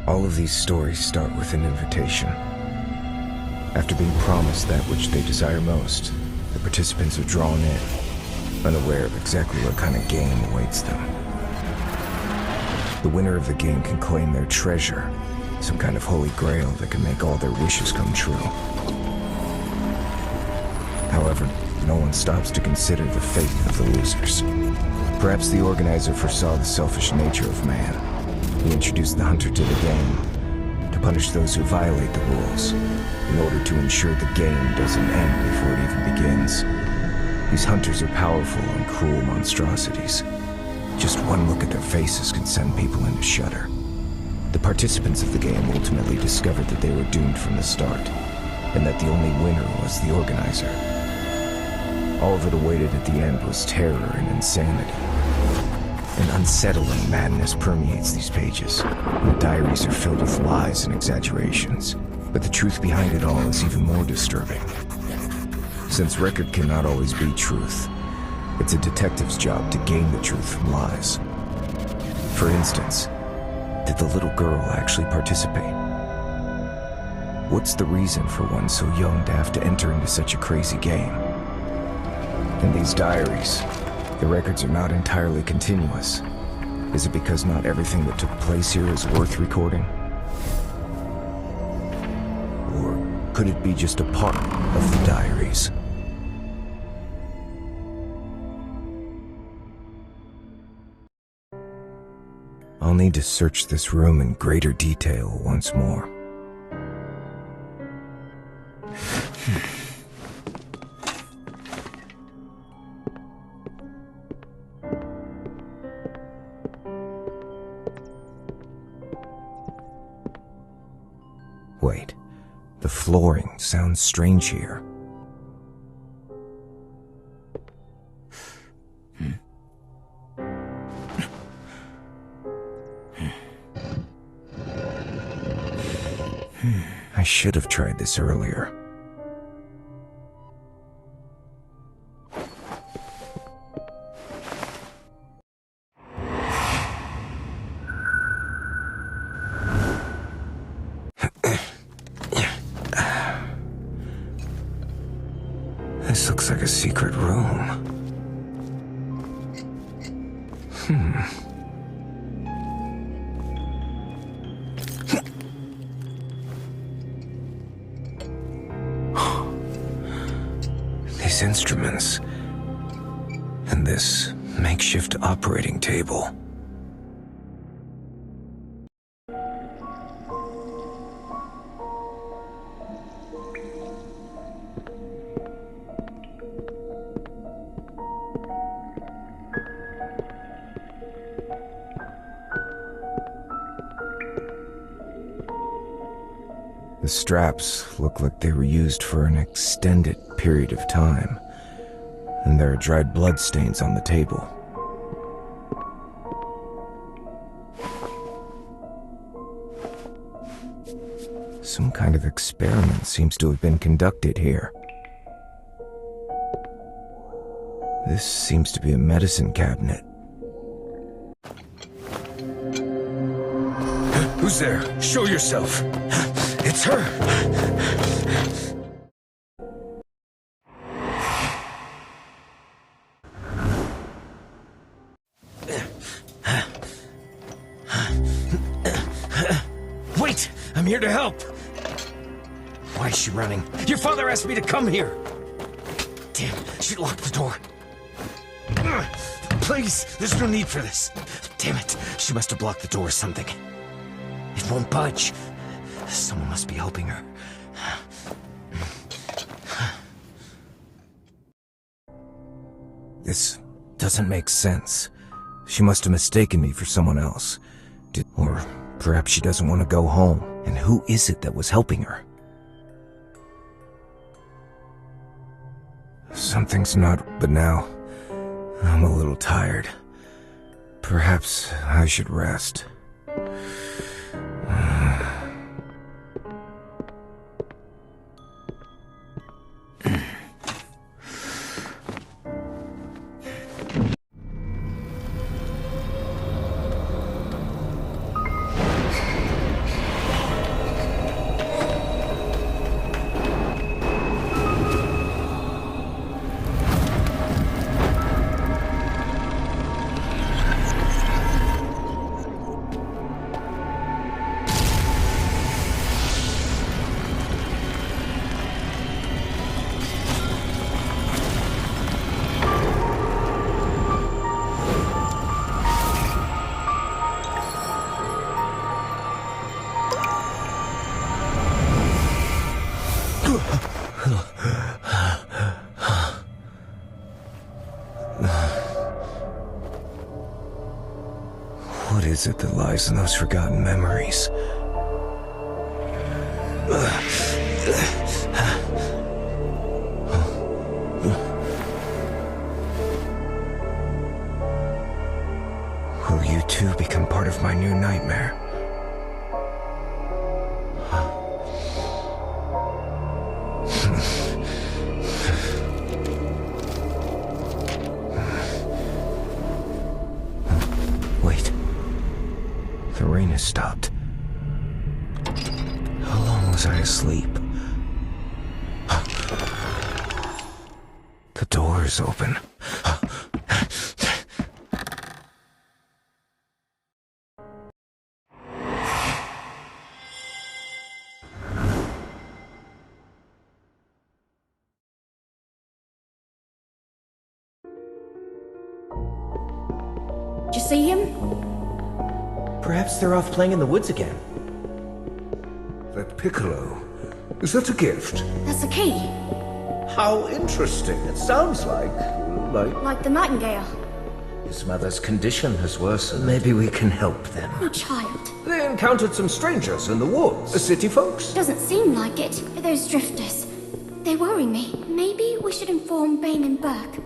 All of these stories start with an invitation. After being promised that which they desire most, the participants are drawn in, unaware of exactly what kind of game awaits them. The winner of the game can claim their treasure, some kind of holy grail that can make all their wishes come true. However, no one stops to consider the fate of the losers. Perhaps the organizer foresaw the selfish nature of man. He introduced the hunter to the game to punish those who violate the rules, in order to ensure the game doesn't end before it even begins. These hunters are powerful and cruel monstrosities. Just one look at their faces can send people into shudder. The participants of the game ultimately discovered that they were doomed from the start, and that the only winner was the organizer. All that awaited at the end was terror and insanity. An unsettling madness permeates these pages. The diaries are filled with lies and exaggerations, but the truth behind it all is even more disturbing. Since record cannot always be truth, it's a detective's job to gain the truth from lies. For instance, did the little girl actually participate? What's the reason for one so young to have to enter into such a crazy game? In these diaries, the records are not entirely continuous. Is it because not everything that took place here is worth recording? Or could it be just a part of the diaries? I'll need to search this room in greater detail once more. Wait, the flooring sounds strange here. I should have tried this earlier. This looks like a secret room. These instruments, and this makeshift operating table. The straps look like they were used for an extended period of time, and there are dried blood stains on the table. Some kind of experiment seems to have been conducted here. This seems to be a medicine cabinet. Who's there? Show yourself! It's her! Wait! I'm here to help! Why is she running? Your father asked me to come here! Damn, she locked the door. Please, there's no need for this. Damn it, she must have blocked the door or something. It won't budge. Someone must be helping her. This doesn't make sense. She must have mistaken me for someone else. Or perhaps she doesn't want to go home. And who is it that was helping her? Something's not... But now, I'm a little tired. Perhaps I should rest. is it that lies in those forgotten memories? Will you too become part of my new nightmare? Wait. The rain has stopped. How long was I asleep? The door is open. Did you see him? Perhaps they're off playing in the woods again. That piccolo, is that a gift? That's the key. How interesting. It sounds like... Like the nightingale. His mother's condition has worsened. Maybe we can help them. A child. They encountered some strangers in the woods. The city folks? Doesn't seem like it. Those drifters. They worry me. Maybe we should inform Bain and Burke.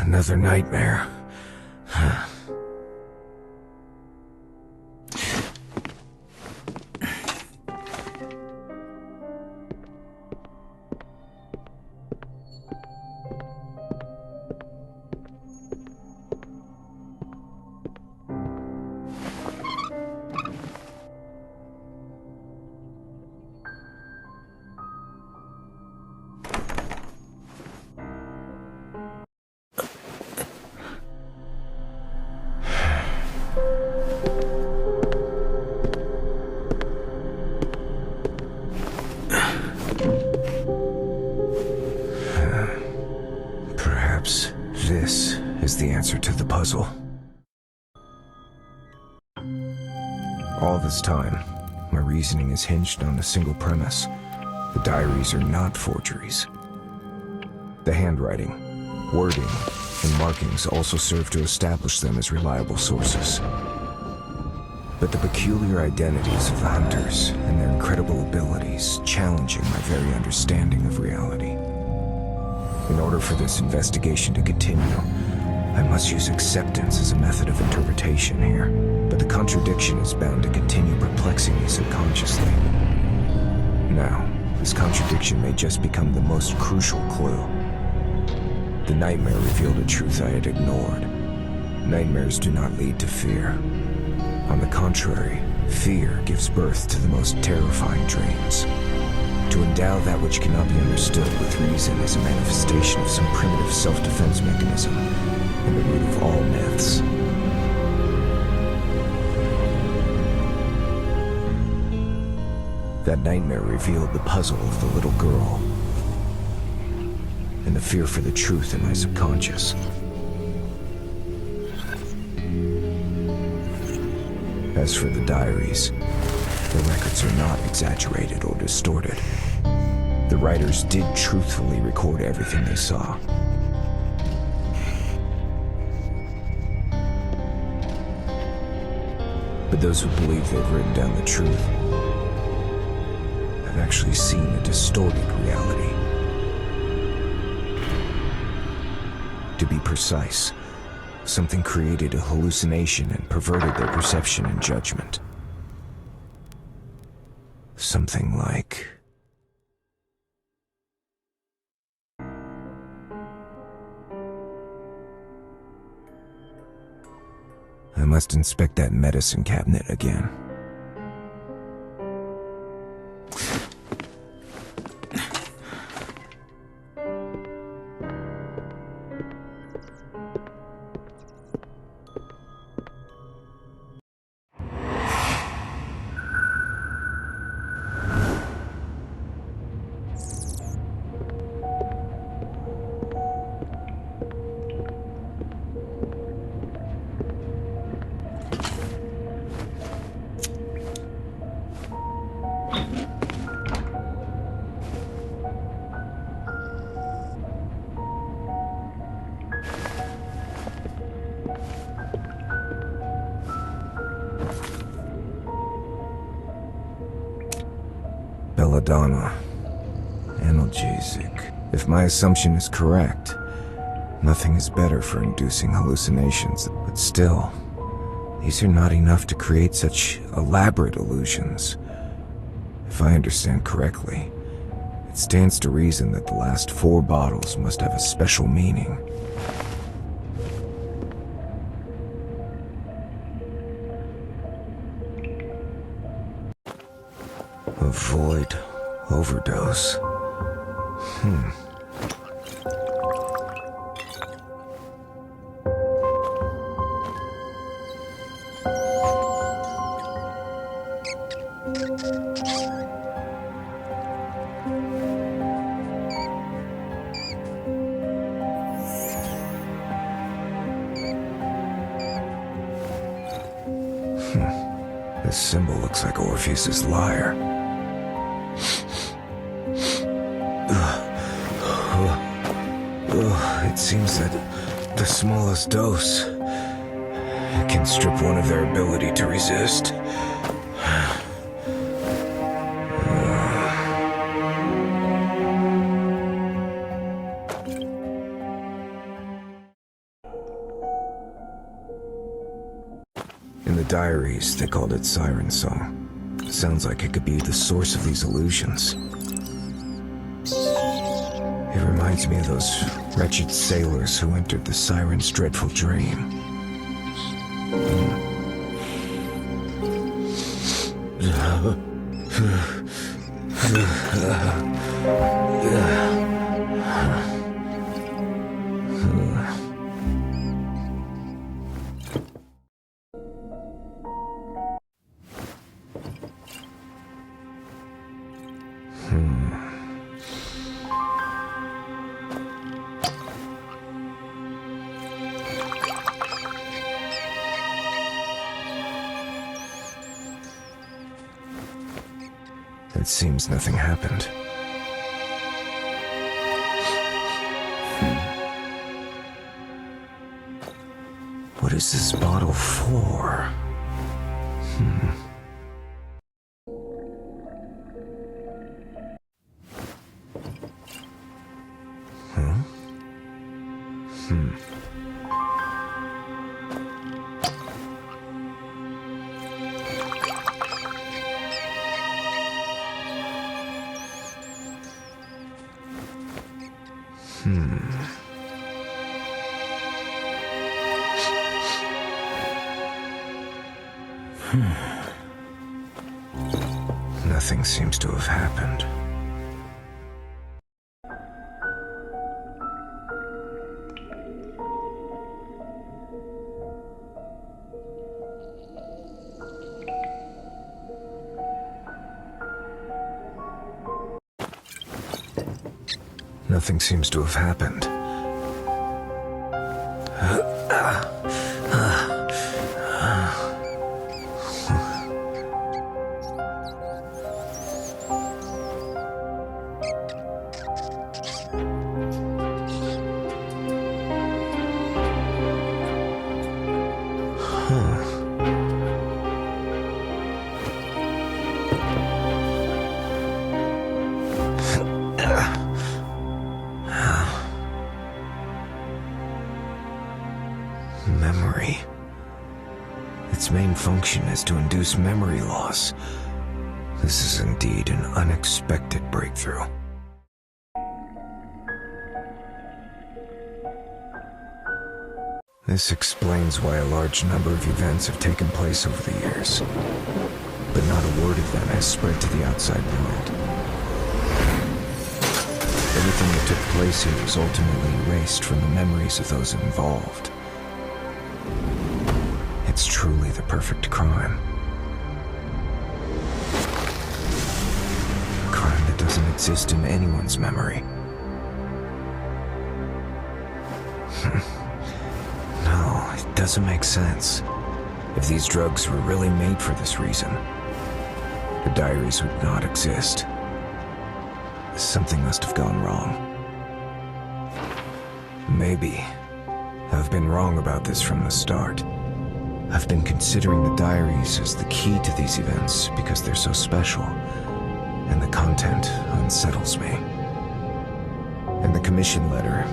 Another nightmare. Perhaps this is the answer to the puzzle. All this time, my reasoning is hinged on a single premise. The diaries are not forgeries. The handwriting, wording, and markings also serve to establish them as reliable sources. But the peculiar identities of the hunters and their incredible abilities challenging my very understanding of reality. In order for this investigation to continue, I must use acceptance as a method of interpretation here. But the contradiction is bound to continue perplexing me subconsciously. Now, this contradiction may just become the most crucial clue. The nightmare revealed a truth I had ignored. Nightmares do not lead to fear. On the contrary, fear gives birth to the most terrifying dreams. To endow that which cannot be understood with reason is a manifestation of some primitive self-defense mechanism, and the root of all myths. That nightmare revealed the puzzle of the little girl, and the fear for the truth in my subconscious. As for the diaries, the records are not exaggerated or distorted. The writers did truthfully record everything they saw. But those who believe they've written down the truth have actually seeing a distorted reality. To be precise, something created a hallucination and perverted their perception and judgment. Something like... I must inspect that medicine cabinet again. Belladonna. Analgesic. If my assumption is correct, nothing is better for inducing hallucinations. But still, these are not enough to create such elaborate illusions. If I understand correctly, it stands to reason that the last 4 bottles must have a special meaning. Avoid overdose. This symbol looks like Orpheus's lyre. It seems that the smallest dose can strip one of their ability to resist. In the diaries, they called it Siren Song. Sounds like it could be the source of these illusions. It reminds me of those wretched sailors who entered the siren's dreadful dream. It seems nothing happened. What is this bottle for? Nothing seems to have happened. Nothing seems to have happened. its main function is to induce memory loss. This is indeed an unexpected breakthrough. This explains why a large number of events have taken place over the years, but not a word of them has spread to the outside world. Everything that took place here was ultimately erased from the memories of those involved. It's truly the perfect crime. A crime that doesn't exist in anyone's memory. No, it doesn't make sense. If these drugs were really made for this reason, the diaries would not exist. Something must have gone wrong. Maybe I've been wrong about this from the start. I've been considering the diaries as the key to these events because they're so special, and the content unsettles me. And the commission letter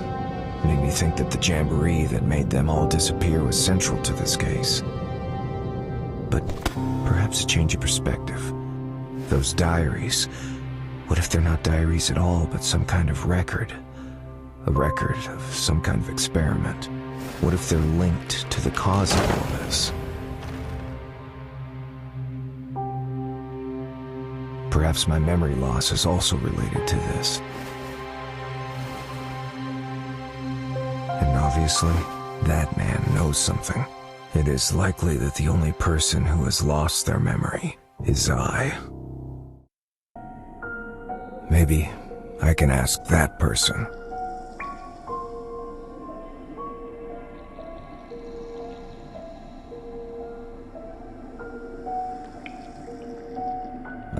made me think that the jamboree that made them all disappear was central to this case. But perhaps a change of perspective. Those diaries, what if they're not diaries at all, but some kind of record? A record of some kind of experiment. What if they're linked to the cause of all this? Perhaps my memory loss is also related to this. And obviously, that man knows something. It is likely that the only person who has lost their memory is I. Maybe I can ask that person.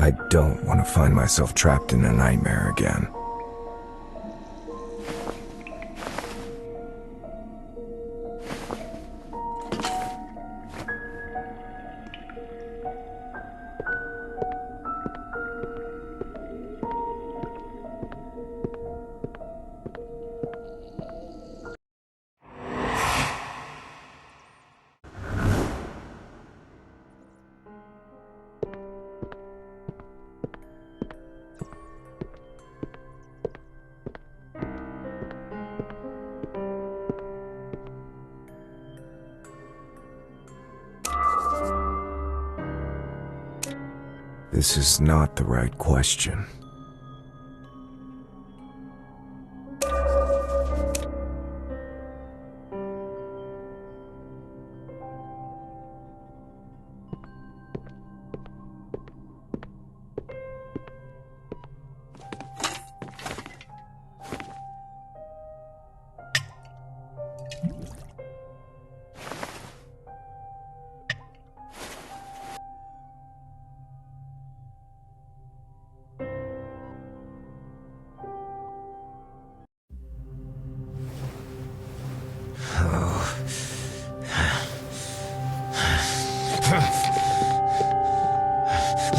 I don't want to find myself trapped in a nightmare again. This is not the right question.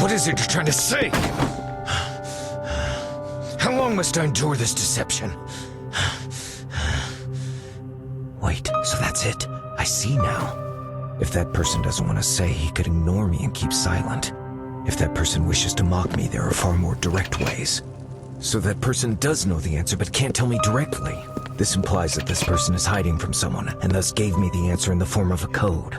What is it you're trying to say? How long must I endure this deception? Wait, so that's it? I see now. If that person doesn't want to say, he could ignore me and keep silent. If that person wishes to mock me, there are far more direct ways. So that person does know the answer but can't tell me directly. This implies that this person is hiding from someone, and thus gave me the answer in the form of a code.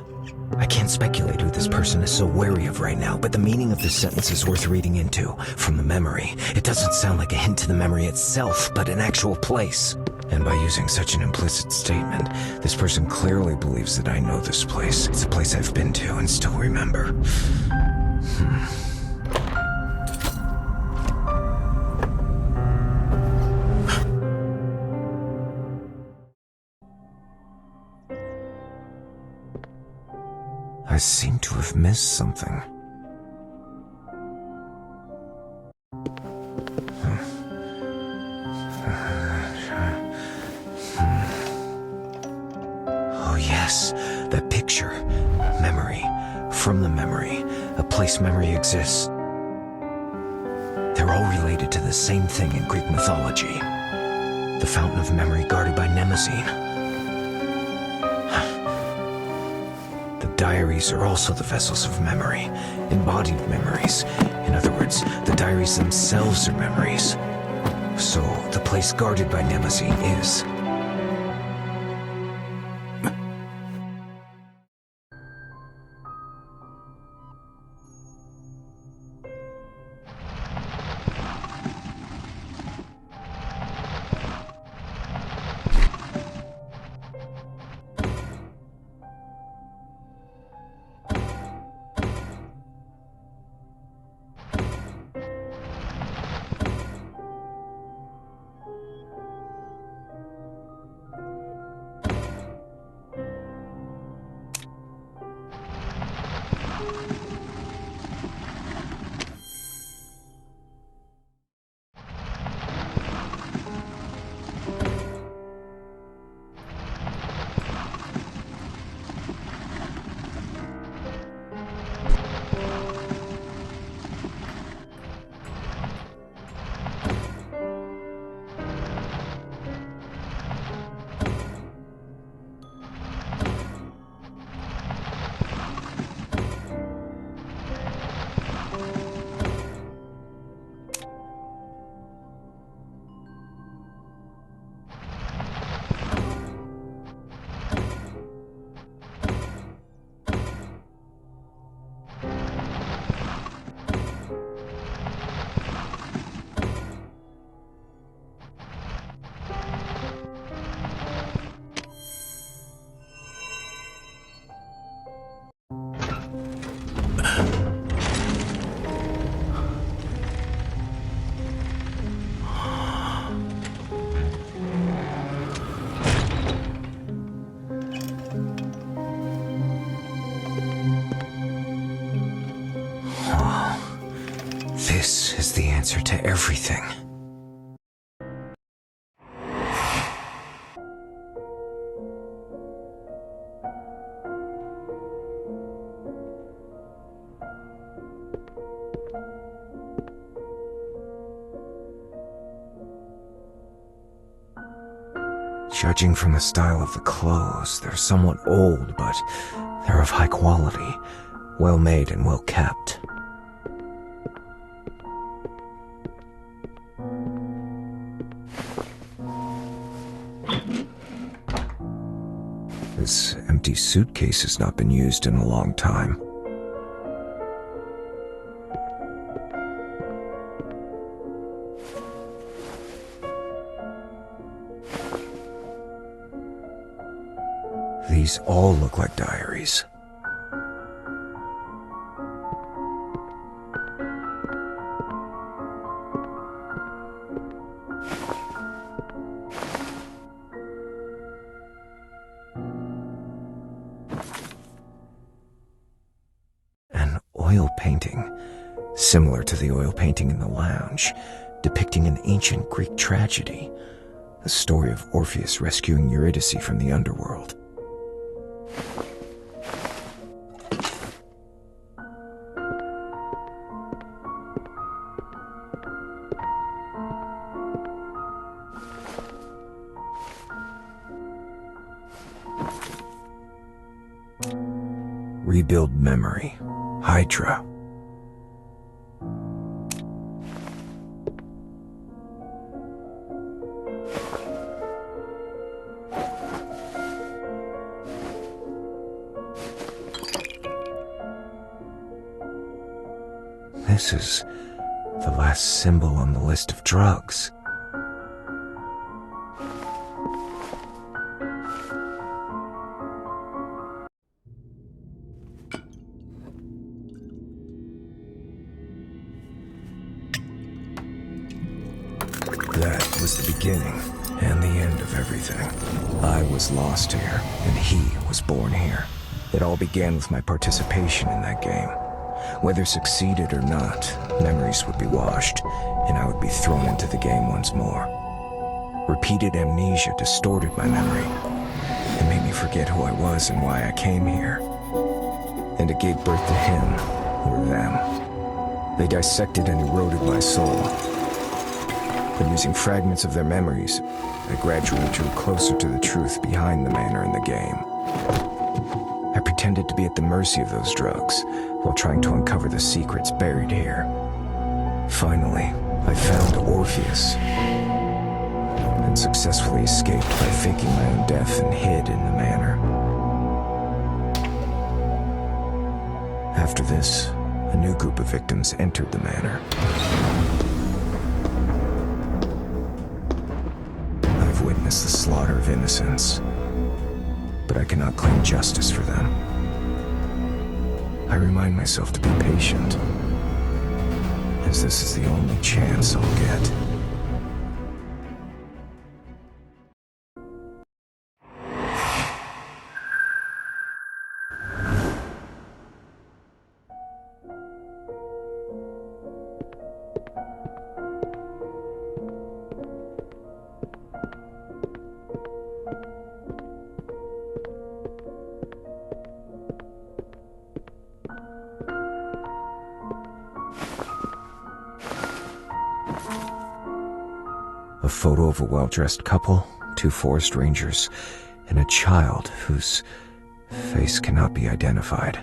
I can't speculate who this person is so wary of right now, but the meaning of this sentence is worth reading into. From the memory, it doesn't sound like a hint to the memory itself, but an actual place. And by using such an implicit statement, this person clearly believes that I know this place. It's a place I've been to and still remember. I seem to have missed something. Oh yes, that picture. Memory. From the memory. A place memory exists. They're all related to the same thing in Greek mythology. The fountain of memory guarded by Mnemosyne. The diaries are also the vessels of memory, embodied memories. In other words, the diaries themselves are memories. So, the place guarded by Nemesis is... This is the answer to everything. Judging from the style of the clothes, they're somewhat old, but they're of high quality, well made and well kept. This empty suitcase has not been used in a long time. These all look like diaries. An oil painting, similar to the oil painting in the lounge, depicting an ancient Greek tragedy, the story of Orpheus rescuing Eurydice from the underworld. Rebuild memory. Hydra. This is the last symbol on the list of drugs. That was the beginning and the end of everything. I was lost here, and he was born here. It all began with my participation in that game. Whether succeeded or not, memories would be washed, and I would be thrown into the game once more. Repeated amnesia distorted my memory. It made me forget who I was and why I came here. And it gave birth to him, or them. They dissected and eroded my soul. But using fragments of their memories, I gradually drew closer to the truth behind the manner in the game. I pretended pretended to be at the mercy of those drugs while trying to uncover the secrets buried here. Finally, I found Orpheus and successfully escaped by faking my own death and hid in the manor. After this, a new group of victims entered the manor. I've witnessed the slaughter of innocents, but I cannot claim justice for them. I remind myself to be patient, as this is the only chance I'll get. A photo of a well-dressed couple, 2 forest rangers, and a child whose face cannot be identified.